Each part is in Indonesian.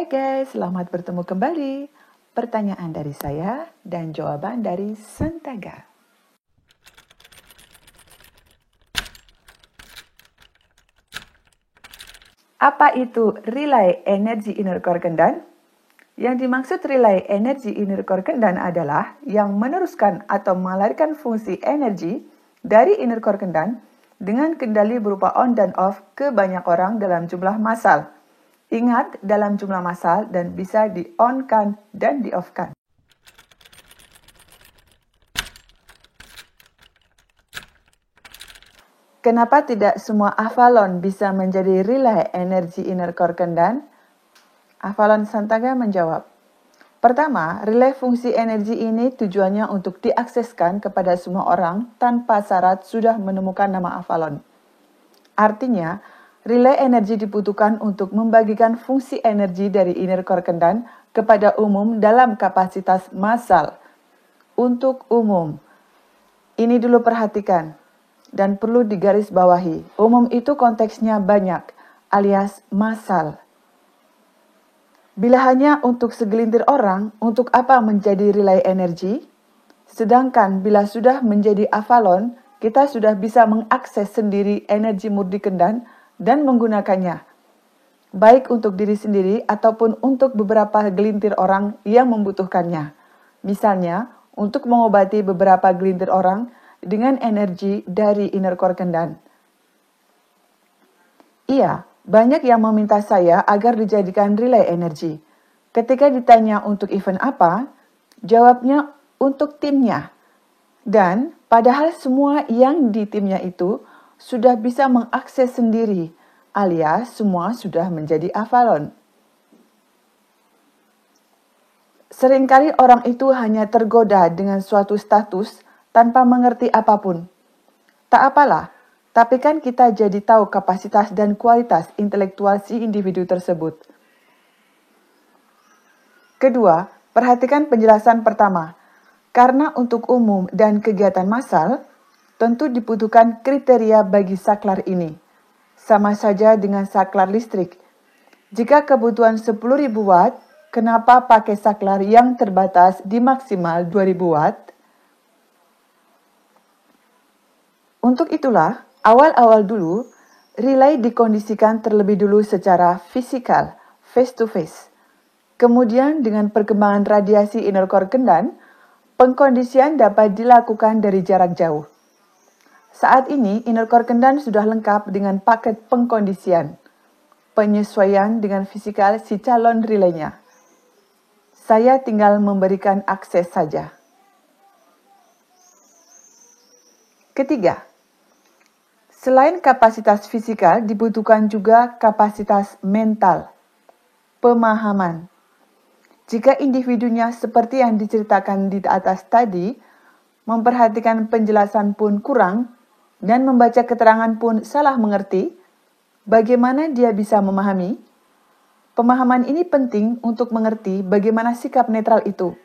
Hai guys, selamat bertemu kembali. Pertanyaan dari saya dan jawaban dari Santaga. Apa itu relay energi inner core Kendan? Yang dimaksud relay energi inner core Kendan adalah yang meneruskan atau mengalirkan fungsi energi dari inner core Kendan dengan kendali berupa on dan off ke banyak orang dalam jumlah massal. Ingat, dalam jumlah massal dan bisa di-on-kan dan di-off-kan. Kenapa tidak semua Avalon bisa menjadi relay energi inner core Kendan? Avalon Santaga menjawab, pertama, relay fungsi energi ini tujuannya untuk diakseskan kepada semua orang tanpa syarat sudah menemukan nama Avalon. Artinya, relay energi dibutuhkan untuk membagikan fungsi energi dari inner core Kendan kepada umum dalam kapasitas massal. Untuk umum, ini dulu perhatikan dan perlu digarisbawahi. Umum itu konteksnya banyak, alias massal. Bila hanya untuk segelintir orang, untuk apa menjadi relay energi? Sedangkan bila sudah menjadi Avalon, kita sudah bisa mengakses sendiri energi murni Kendan dan menggunakannya, baik untuk diri sendiri ataupun untuk beberapa gelintir orang yang membutuhkannya. Misalnya, untuk mengobati beberapa gelintir orang dengan energi dari inner core Kendan. Iya, banyak yang meminta saya agar dijadikan relay energi. Ketika ditanya untuk event apa, jawabnya untuk timnya. Dan padahal semua yang di timnya itu sudah bisa mengakses sendiri, alias semua sudah menjadi Avalon. Seringkali orang itu hanya tergoda dengan suatu status tanpa mengerti apapun. Tak apalah, tapi kan kita jadi tahu kapasitas dan kualitas intelektual si individu tersebut. Kedua, perhatikan penjelasan pertama. Karena untuk umum dan kegiatan massal, tentu dibutuhkan kriteria bagi saklar ini. Sama saja dengan saklar listrik. Jika kebutuhan 10.000 watt, kenapa pakai saklar yang terbatas di maksimal 2.000 watt? Untuk itulah, awal-awal dulu, relay dikondisikan terlebih dulu secara fisikal, face to face. Kemudian dengan perkembangan radiasi inner core Kendan, pengkondisian dapat dilakukan dari jarak jauh. Saat ini, inner core Kendan sudah lengkap dengan paket pengkondisian, penyesuaian dengan fisikal si calon relaynya. Saya tinggal memberikan akses saja. Ketiga, selain kapasitas fisikal, dibutuhkan juga kapasitas mental, pemahaman. Jika individunya seperti yang diceritakan di atas tadi, memperhatikan penjelasan pun kurang, dan membaca keterangan pun salah mengerti, bagaimana dia bisa memahami? Pemahaman ini penting untuk mengerti bagaimana sikap netral itu,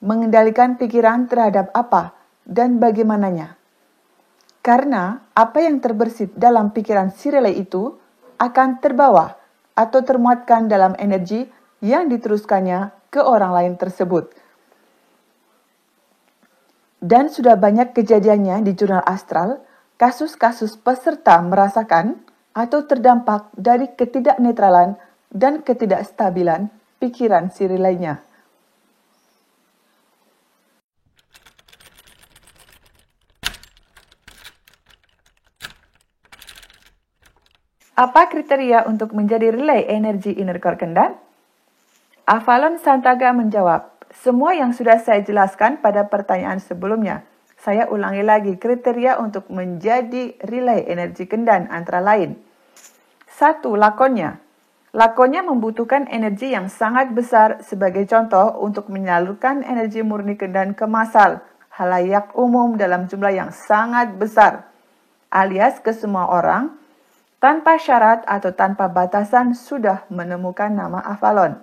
mengendalikan pikiran terhadap apa dan bagaimananya. Karena apa yang terbersit dalam pikiran si relay itu akan terbawa atau termuatkan dalam energi yang diteruskannya ke orang lain tersebut. Dan sudah banyak kejadiannya di jurnal astral, kasus-kasus peserta merasakan atau terdampak dari ketidaknetralan dan ketidakstabilan pikiran si relaynya. Apa kriteria untuk menjadi relay energi inner core Kendan? Avalon Santaga menjawab, semua yang sudah saya jelaskan pada pertanyaan sebelumnya. Saya ulangi lagi kriteria untuk menjadi relay energi Kendan antara lain. 1. Lakonnya. Lakonnya membutuhkan energi yang sangat besar sebagai contoh untuk menyalurkan energi murni Kendan ke massal, halayak umum dalam jumlah yang sangat besar, alias ke semua orang, tanpa syarat atau tanpa batasan sudah menemukan nama Avalon.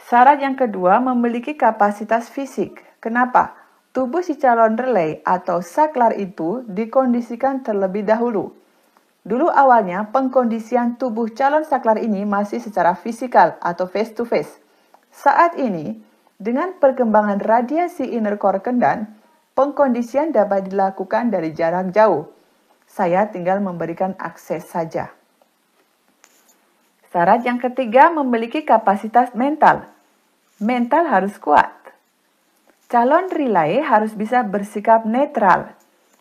Syarat yang kedua memiliki kapasitas fisik. Kenapa? Tubuh si calon relay atau saklar itu dikondisikan terlebih dahulu. Dulu awalnya pengkondisian tubuh calon saklar ini masih secara fisikal atau face to face. Saat ini, dengan perkembangan radiasi inner core kendan, pengkondisian dapat dilakukan dari jarak jauh. Saya tinggal memberikan akses saja. Syarat yang ketiga, memiliki kapasitas mental. Mental harus kuat. Calon relay harus bisa bersikap netral,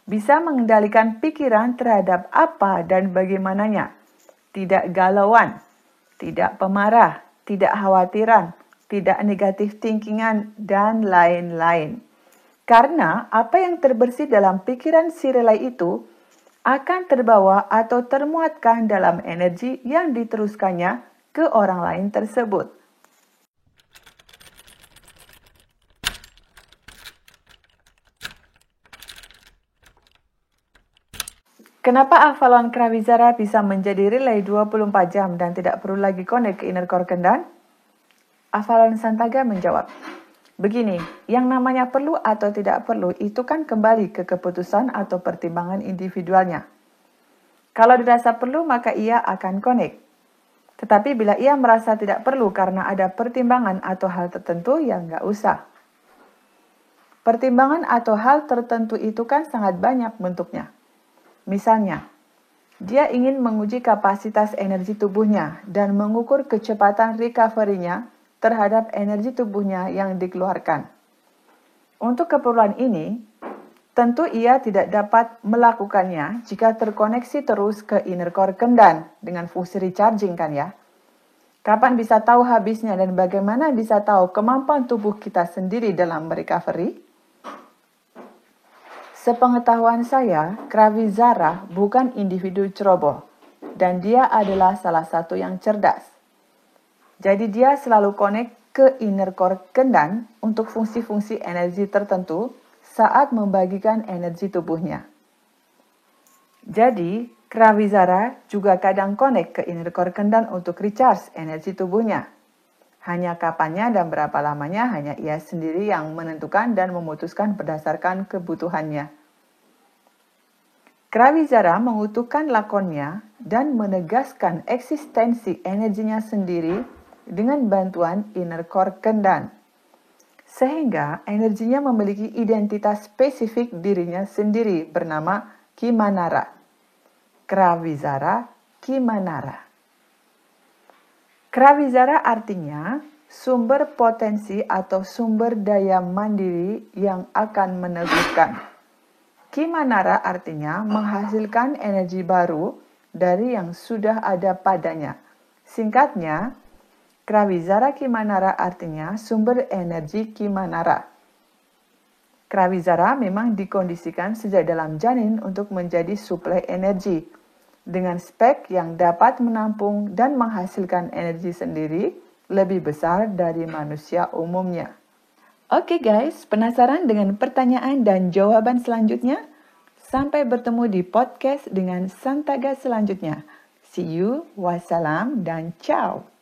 bisa mengendalikan pikiran terhadap apa dan bagaimananya, tidak galauan, tidak pemarah, tidak khawatiran, tidak negatif thinkingan, dan lain-lain. Karena apa yang terbersih dalam pikiran si relay itu akan terbawa atau termuatkan dalam energi yang diteruskannya ke orang lain tersebut. Kenapa hafalan Kravizara bisa menjadi relay 24 jam dan tidak perlu lagi connect ke inner core kendan? Hafalan Santaga menjawab, begini, yang namanya perlu atau tidak perlu itu kan kembali ke keputusan atau pertimbangan individualnya. Kalau dirasa perlu maka ia akan connect. Tetapi bila ia merasa tidak perlu karena ada pertimbangan atau hal tertentu, ya nggak usah. Pertimbangan atau hal tertentu itu kan sangat banyak bentuknya. Misalnya, dia ingin menguji kapasitas energi tubuhnya dan mengukur kecepatan recovery-nya terhadap energi tubuhnya yang dikeluarkan. Untuk keperluan ini, tentu ia tidak dapat melakukannya jika terkoneksi terus ke inner core kendan dengan fungsi recharging kan ya. Kapan bisa tahu habisnya dan bagaimana bisa tahu kemampuan tubuh kita sendiri dalam recovery? Sepengetahuan saya, Kravizara bukan individu ceroboh, dan dia adalah salah satu yang cerdas. Jadi dia selalu connect ke inner core kendan untuk fungsi-fungsi energi tertentu saat membagikan energi tubuhnya. Jadi, Kravizara juga kadang connect ke inner core kendan untuk recharge energi tubuhnya. Hanya kapannya dan berapa lamanya hanya ia sendiri yang menentukan dan memutuskan berdasarkan kebutuhannya. Kravizara mengutuhkan lakonnya dan menegaskan eksistensi energinya sendiri dengan bantuan inner core kendan. Sehingga energinya memiliki identitas spesifik dirinya sendiri bernama Kimanara. Kravizara Kimanara. Kravizara artinya sumber potensi atau sumber daya mandiri yang akan meneguhkan. Kimanara artinya menghasilkan energi baru dari yang sudah ada padanya. Singkatnya, Kravizara Kimanara artinya sumber energi Kimanara. Kravizara memang dikondisikan sejak dalam janin untuk menjadi suplai energi dengan spek yang dapat menampung dan menghasilkan energi sendiri lebih besar dari manusia umumnya. Oke guys, penasaran dengan pertanyaan dan jawaban selanjutnya? Sampai bertemu di podcast dengan Santaga selanjutnya. See you, wassalam, dan ciao.